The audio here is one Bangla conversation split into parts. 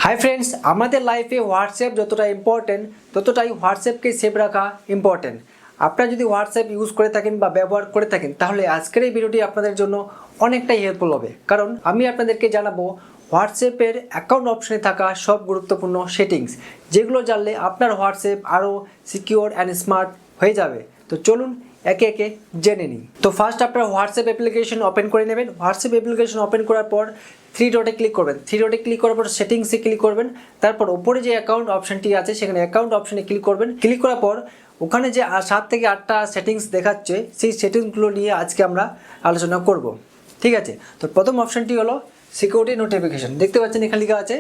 হাই ফ্রেন্ডস, আমাদের লাইফে হোয়াটসঅ্যাপ যতটা ইম্পর্টেন্ট ততটাই হোয়াটসঅ্যাপকে সেভ রাখা ইম্পর্টেন্ট। আপনারা যদি হোয়াটসঅ্যাপ ইউজ করে থাকেন বা ব্যবহার করে থাকেন তাহলে আজকের এই ভিডিওটি আপনাদের জন্য অনেকটাই হেল্পফুল হবে, কারণ আমি আপনাদেরকে জানাবো হোয়াটসঅ্যাপের অ্যাকাউন্ট অপশনে থাকা সব গুরুত্বপূর্ণ সেটিংস, যেগুলো জানলে আপনার হোয়াটসঅ্যাপ আরও সিকিউর অ্যান্ড স্মার্ট হয়ে যাবে। তো চলুন একে একে জেনে নিই। তো ফার্স্ট আপনারা হোয়াটসঅ্যাপ অ্যাপ্লিকেশন ওপেন করে নেবেন। হোয়াটসঅ্যাপ অ্যাপ্লিকেশন ওপেন করার পর থ্রি ডটে ক্লিক করবেন। থ্রি ডটে ক্লিক করার পর সেটিংসে ক্লিক করবেন। তারপর ওপরে যে অ্যাকাউন্ট অপশনটি আছে সেখানে অ্যাকাউন্ট অপশনে ক্লিক করবেন। ক্লিক করার পর ওখানে যে 7 থেকে 8টা সেটিংস দেখাচ্ছে সেই সেটিংসগুলো নিয়ে আজকে আমরা আলোচনা করব। ঠিক আছে, তো প্রথম অপশনটি হলো সিকিউরিটি নোটিফিকেশন। দেখতে পাচ্ছেন এখানে লেখা আছে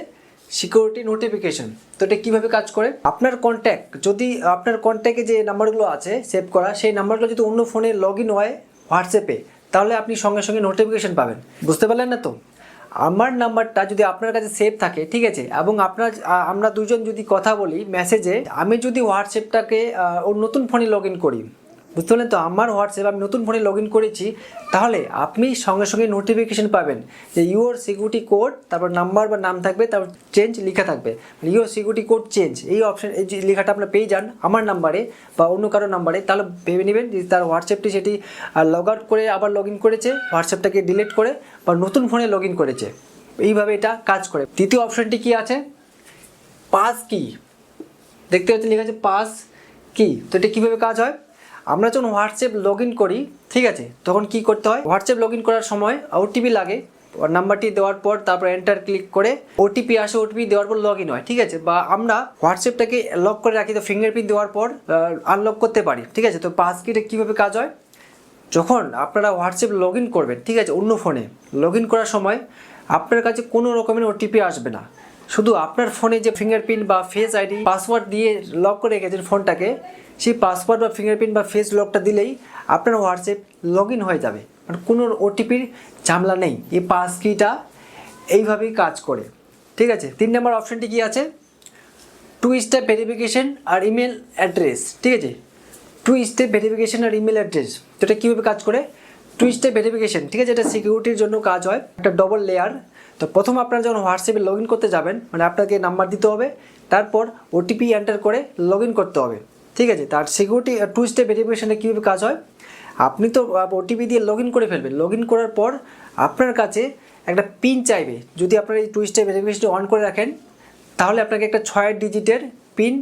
সিকিউরিটি নোটিফিকেশন। তো এটা কীভাবে কাজ করে? আপনার কন্ট্যাক্ট, যদি আপনার কন্ট্যাক্টে যে নাম্বারগুলো আছে সেভ করা, সেই নাম্বারগুলো যদি অন্য ফোনে লগ ইন হয় হোয়াটসঅ্যাপে, তাহলে আপনি সঙ্গে সঙ্গে নোটিফিকেশন পাবেন। বুঝতে পারলেন না? তো আমার নাম্বারটা যদি আপনার কাছে সেভ থাকে, ঠিক আছে, এবং আমরা দুজন যদি কথা বলি মেসেজে, আমি যদি হোয়াটসঅ্যাপটাকে ওর নতুন ফোনে লগ ইন করি, বুঝতে পারলেন তো, আমার হোয়াটসঅ্যাপ আমি নতুন ফোনে লগ ইন করেছি, তাহলে আপনি সঙ্গে সঙ্গে নোটিফিকেশন পাবেন যে ইউর সিকিউরিটি কোড, তারপর নাম্বার বা নাম থাকবে, তারপর চেঞ্জ লেখা থাকবে, ইউর সিকিউরিটি কোড চেঞ্জ, এই অপশন, এই যে লেখাটা আপনার পেয়ে যান আমার নাম্বারে বা অন্য কারো নাম্বারে, তাহলে ভেবে নেবেন যে তার হোয়াটসঅ্যাপটি সেটি লগ আউট করে আবার লগ ইন করেছে, হোয়াটসঅ্যাপটাকে ডিলিট করে বা নতুন ফোনে লগ ইন করেছে। এইভাবে এটা কাজ করে। তৃতীয় অপশনটি কি আছে? পাস কি। দেখতে পাচ্ছেন লেখা আছে পাস কি। তো এটা কীভাবে কাজ হয়? আমরা যখন হোয়াটসঅ্যাপ লগ ইন করি, ঠিক আছে, তখন কি করতে হয়? হোয়াটসঅ্যাপ লগ ইন করার সময় ওটিপি লাগে, নাম্বারটি দেওয়ার পর তারপর এন্টার ক্লিক করে ওটিপি আসে, ওটিপি দেওয়ার পর লগ ইন হয়, ঠিক আছে। বা আমরা হোয়াটসঅ্যাপটাকে লক করে রাখি, তো ফিঙ্গারপ্রিন্ট দেওয়ার পর আনলক করতে পারি, ঠিক আছে। তো পাস কিটা কীভাবে কাজ হয়? যখন আপনারা হোয়াটসঅ্যাপ লগ ইন করবেন, ঠিক আছে, অন্য ফোনে লগ ইন করার সময় আপনার কাছে কোনো রকমের ওটিপি আসবে না, শুধু আপনার ফোনে যে ফিঙ্গারপ্রিন্ট বা ফেস আইডি পাসওয়ার্ড দিয়ে লক করে রেখেছেন ফোনটাকে, সেই পাসওয়ার্ড বা ফিঙ্গারপ্রিন্ট বা ফেস লকটা দিলেই আপনার হোয়াটসঅ্যাপ লগ ইন হয়ে যাবে, মানে কোনো ওটিপির ঝামেলা নেই। এই পাস কিটা এইভাবেই কাজ করে, ঠিক আছে। 3 নম্বর অপশনটি কি আছে? 2 স্টেপ ভেরিফিকেশন আর ইমেল অ্যাড্রেস, ঠিক আছে। 2 স্টেপ ভেরিফিকেশন আর ইমেল অ্যাড্রেস, তো এটা কীভাবে কাজ করে? 2 স্টেপ ভেরিফিকেশন, ঠিক আছে, এটা সিকিউরিটির জন্য কাজ হয়, একটা ডবল লেয়ার। তো প্রথম আপনারা যখন হোয়াটসঅ্যাপে লগ ইন করতে যাবেন, মানে আপনাকে নাম্বার দিতে হবে, তারপর ওটিপি এন্টার করে লগ ইন করতে হবে, ঠিক আছে। তার সিকিউরিটি 2 স্টেপ ভেরিফিকেশনে কীভাবে কাজ হয়? আপনি তো ওটিপি দিয়ে লগ ইন করে ফেলবেন, লগ ইন করার পর আপনার কাছে একটা পিন চাইবে। যদি আপনারা এই 2 স্টেপ ভেরিফিকেশনটি অন করে রাখেন, তাহলে আপনাকে একটা 6 ডিজিটের পিন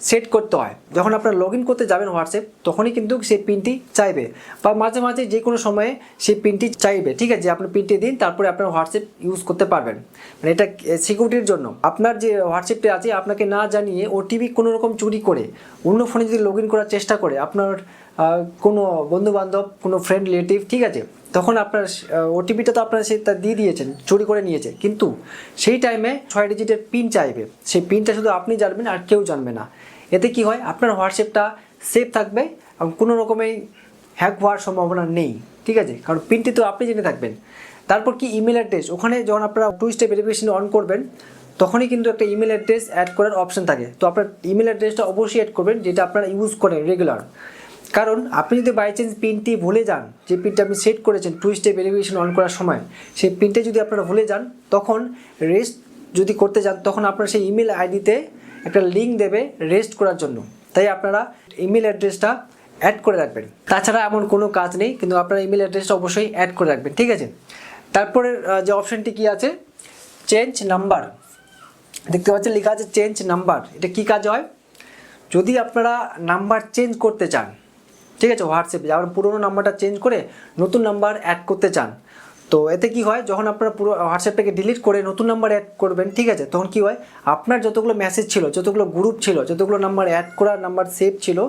সেট করতে হয়। যখন আপনারা লগ ইন করতে যাবেন হোয়াটসঅ্যাপ, তখনই কিন্তু সেই পিনটি চাইবে, বা মাঝে মাঝে যে কোনো সময়ে সেই পিনটি চাইবে, ঠিক আছে। আপনি পিনটি দিন, তারপরে আপনার হোয়াটসঅ্যাপ ইউজ করতে পারবেন। মানে এটা সিকিউরিটির জন্য। আপনার যে হোয়াটসঅ্যাপটি আছে, আপনাকে না জানিয়ে ওটিপি কোনো রকম চুরি করে অন্য ফোনে যদি লগ ইন করার চেষ্টা করে আপনার কোনো বন্ধুবান্ধব, কোনো ফ্রেন্ড, রিলেটিভ, ঠিক আছে, তখন আপনার ওটিপিটা তো আপনার সে দিয়ে দিয়েছেন, চুরি করে নিয়েছে, কিন্তু সেই টাইমে 6 ডিজিটের পিন চাইবে। সেই পিনটা শুধু আপনি জানবেন, আর কেউ জানবে না। এতে কি হয়? আপনার হোয়াটসঅ্যাপটা সেফ থাকবে এবং কোনো রকমের হ্যাক হওয়ার সম্ভাবনা নেই, ঠিক আছে, কারণ পিনটি তো আপনি জেনে থাকবেন। তারপর কি? Email address. ওখানে যখন আপনারা 2 স্টেপ ভেরিফিকেশন অন করবেন, তখনই কিন্তু একটা ইমেল অ্যাড্রেস অ্যাড করার অপশন থাকে। তো আপনার ইমেল অ্যাড্রেসটা অবশ্যই অ্যাড করবেন, যেটা আপনারা ইউজ করেন রেগুলার। কারণ আপনি যদি বাই চান্স পিনটি ভুলে যান, যে পিনটা আপনি সেট করেছেন 2 স্টেপ ভেরিফিকেশন অন করার সময়, সেই পিনটা যদি আপনারা ভুলে যান, তখন রেস্ট যদি করতে যান, তখন আপনার সেই ইমেল আইডিতে একটা লিঙ্ক দেবে রেস্ট করার জন্য। তাই আপনারা ইমেল অ্যাড্রেসটা অ্যাড করে রাখবেন। তাছাড়া এমন কোনো কাজ নেই, কিন্তু আপনারা ইমেল অ্যাড্রেসটা অবশ্যই অ্যাড করে রাখবেন, ঠিক আছে। তারপরে যে অপশনটি কি আছে? Change number. দেখতে পাচ্ছেন লেখা আছে চেঞ্জ নাম্বার। এটা কি কাজ হয়? যদি আপনারা নাম্বার চেঞ্জ করতে চান, ঠিক আছে, হোয়াটসঅ্যাপে আপনার পুরোনো নাম্বারটা চেঞ্জ করে নতুন নাম্বার অ্যাড করতে চান, তো এতে কি হয়? যখন আপনারা পুরো হোয়াটসঅ্যাপটাকে ডিলিট করে নতুন নাম্বার অ্যাড করবেন, ঠিক আছে, তখন কি হয়? আপনার যতগুলো মেসেজ ছিল, যতগুলো গ্রুপ ছিল, যতগুলো নাম্বার অ্যাড করা, নাম্বার সেভ ছিল,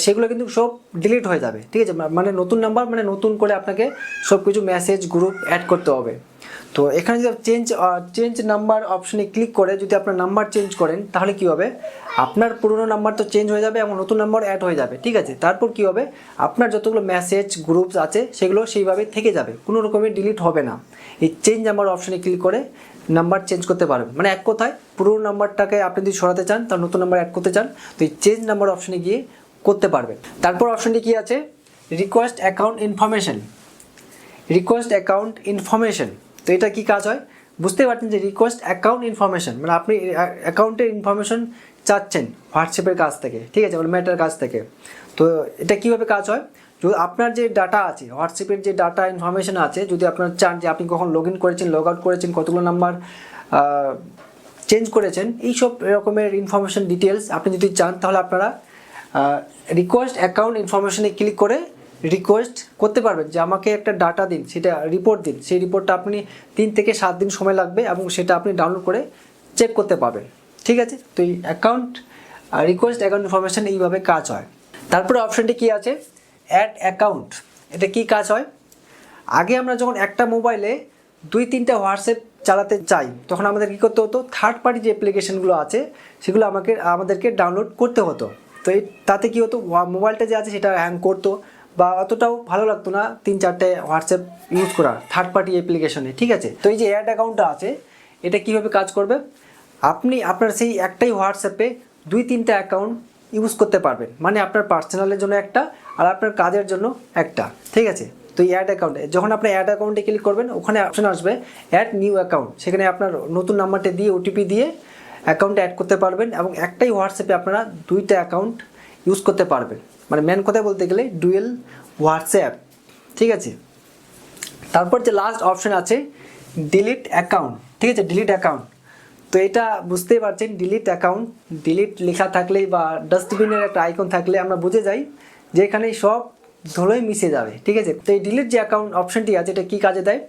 সেগুলো কিন্তু সব ডিলিট হয়ে যাবে, ঠিক আছে। মানে নতুন নাম্বার, মানে নতুন করে আপনাকে সব কিছু মেসেজ গ্রুপ অ্যাড করতে হবে। তো এখানে যদি চেঞ্জ নাম্বার অপশনে ক্লিক করে যদি আপনার নাম্বার চেঞ্জ করেন, তাহলে কি হবে? আপনার পুরনো নাম্বার তো চেঞ্জ হয়ে যাবে এবং নতুন নাম্বার অ্যাড হয়ে যাবে, ঠিক আছে। তারপর কি হবে? আপনার যতগুলো মেসেজ গ্রুপস আছে সেগুলো সেইভাবে থেকে যাবে, কোনো রকমের ডিলিট হবে না। এই চেঞ্জ নাম্বার অপশনে ক্লিক করে নাম্বার চেঞ্জ করতে পারবেন। মানে এক কথায় পুরনো নাম্বারটাকে আপনি যদি সরাতে চান, তার নতুন নাম্বার অ্যাড করতে চান, তো এই চেঞ্জ নাম্বার অপশনে গিয়ে করতে পারবেন। তারপর অপশনটি কি আছে? Request account information. Request account information, তো এটা কি কাজ হয়? বুঝতে পারছেন যে রিকোয়েস্ট অ্যাকাউন্ট ইনফরমেশন মানে আপনি অ্যাকাউন্টের ইনফরমেশন চাচ্ছেন হোয়াটসঅ্যাপের কাছ থেকে, ঠিক আছে, মানে মেটার কাছ থেকে। তো এটা কীভাবে কাজ হয়, যদি আপনার যে ডাটা আছে হোয়াটসঅ্যাপের যে ডাটা ইনফরমেশন আছে, যদি আপনার চান যে আপনি কখন লগ ইন করেছেন, লগ আউট করেছেন, কতগুলো নাম্বার চেঞ্জ করেছেন, এইসব রকমের ইনফরমেশন ডিটেলস আপনি যদি চান, তাহলে আপনারা রিকোয়েস্ট অ্যাকাউন্ট ইনফরমেশনে ক্লিক করে রিকোয়েস্ট করতে পারবেন যে আমাকে একটা ডাটা দিন, সেটা রিপোর্ট দিন। সেই রিপোর্টটা আপনি 3 থেকে 7 দিন সময় লাগবে এবং সেটা আপনি ডাউনলোড করে চেক করতে পারবেন, ঠিক আছে। তো এই অ্যাকাউন্ট রিকোয়েস্ট অ্যাকাউন্ট ইনফরমেশন এইভাবে কাজ হয়। তারপরে অপশানটি কী আছে, অ্যাড অ্যাকাউন্ট। এটা কি কাজ হয়, আগে আমরা যখন একটা মোবাইলে 2-3টা হোয়াটসঅ্যাপ চালাতে চাই, তখন আমাদের কী করতে হতো, থার্ড পার্টি যে অ্যাপ্লিকেশনগুলো আছে সেগুলো আমাদেরকে ডাউনলোড করতে হতো। তো তাতে কী হতো, মোবাইলটা যে আছে সেটা হ্যাং করতো বা অতটাও ভালো লাগতো না 3-4টে হোয়াটসঅ্যাপ ইউজ করা থার্ড পার্টি অ্যাপ্লিকেশনে, ঠিক আছে। তো এই যে অ্যাড অ্যাকাউন্টটা আছে, এটা কীভাবে কাজ করবে, আপনি আপনার সেই একটাই হোয়াটসঅ্যাপে 2-3টা অ্যাকাউন্ট ইউজ করতে পারবেন, মানে আপনার পার্সোনালের জন্য একটা আর আপনার কাজের জন্য একটা, ঠিক আছে। তো এই অ্যাড অ্যাকাউন্টে যখন আপনার অ্যাড অ্যাকাউন্টে ক্লিক করবেন, ওখানে অপশন আসবে অ্যাড নিউ অ্যাকাউন্ট, সেখানে আপনার নতুন নাম্বারটা দিয়ে ওটিপি দিয়ে অ্যাকাউন্টে অ্যাড করতে পারবেন এবং একটাই হোয়াটসঅ্যাপে আপনারা 2টা অ্যাকাউন্ট ইউজ করতে পারবেন, মানে মেন কথা বলতে গেলে ডুয়েল হোয়াটসঅ্যাপ, ঠিক আছে। তারপর যে লাস্ট অপশন আছে ডিলিট অ্যাকাউন্ট, ঠিক আছে, ডিলিট অ্যাকাউন্ট। তো এটা বুঝতেই পারছেন, ডিলিট অ্যাকাউন্ট, ডিলিট লেখা থাকলেই বা ডাস্টবিনের একটা আইকন থাকলে আমরা বুঝে যাই যে এখানে সব ধুলোই মিশে যাবে, ঠিক আছে। তো এই ডিলিট যে অ্যাকাউন্ট অপশনটি আছে, এটা কী কাজে দেয়,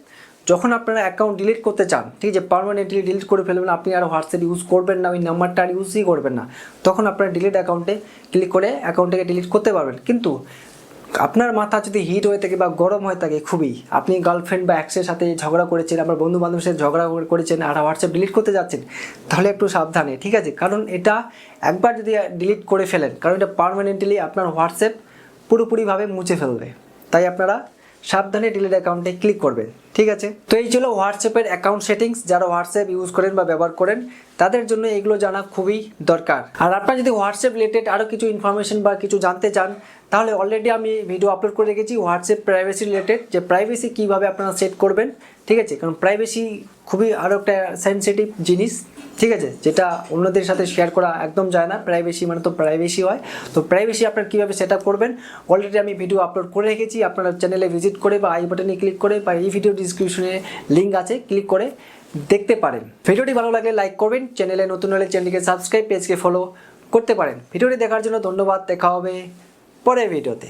যখন আপনারা অ্যাকাউন্ট ডিলিট করতে চান, ঠিক আছে, পার্মানেন্টলি ডিলিট করে ফেলবেন, আপনি আর হোয়াটসঅ্যাপ ইউজ করবেন না, ওই নাম্বারটা আর ইউজই করবেন না, তখন আপনারা ডিলিট অ্যাকাউন্টে ক্লিক করে অ্যাকাউন্টটাকে ডিলিট করতে পারবেন। কিন্তু আপনার মাথা যদি হিট হয়ে থাকে বা গরম হয়ে থাকে খুবই, আপনি গার্লফ্রেন্ড বা এক্সের সাথে ঝগড়া করেছেন, আপনার বন্ধু বান্ধবের সাথে ঝগড়া করেছেন আর হোয়াটসঅ্যাপ ডিলিট করতে যাচ্ছেন, তাহলে একটু সাবধানে, ঠিক আছে। কারণ এটা একবার যদি ডিলিট করে ফেলেন, কারণ এটা পার্মানেন্টলি আপনার হোয়াটসঅ্যাপ পুরোপুরিভাবে মুছে ফেলবে, তাই আপনারা সাবধানে ডিলিট অ্যাকাউন্টে ক্লিক করবেন, ঠিক আছে। তো এই ছিল হোয়াটসঅ্যাপের অ্যাকাউন্ট সেটিংস। যারা হোয়াটসঅ্যাপ ইউজ করেন বা ব্যবহার করেন তাদের জন্য এগুলো জানা খুবই দরকার। আর আপনারা যদি হোয়াটসঅ্যাপ রিলেটেড আরও কিছু ইনফরমেশন বা কিছু জানতে চান, তাহলে অলরেডি আমি ভিডিও আপলোড করে রেখেছি হোয়াটসঅ্যাপ প্রাইভেসি রিলেটেড, যে প্রাইভেসি কীভাবে আপনারা সেট করবেন, ঠিক আছে। কারণ প্রাইভেসি খুবই আরও একটা সেনসিটিভ জিনিস, ঠিক আছে, যেটা অন্যদের সাথে শেয়ার করা একদম যায় না। প্রাইভেসি মানে তো প্রাইভেসি হয়। তো প্রাইভেসি আপনারা কীভাবে সেট আপ করবেন অলরেডি আমি ভিডিও আপলোড করে রেখেছি, আপনারা চ্যানেলে ভিজিট করে বা আই বাটনে ক্লিক করে বা এই ভিডিও ডিসক্রিপশনে লিঙ্ক আছে, ক্লিক করে দেখতে পারেন। ভিডিওটি ভালো লাগলে লাইক করবেন, চ্যানেলে নতুন হলে চ্যানেলটিকে সাবস্ক্রাইব, পেজকে ফলো করতে পারেন। ভিডিওটি দেখার জন্য ধন্যবাদ, দেখা হবে পরের ভিডিওতে।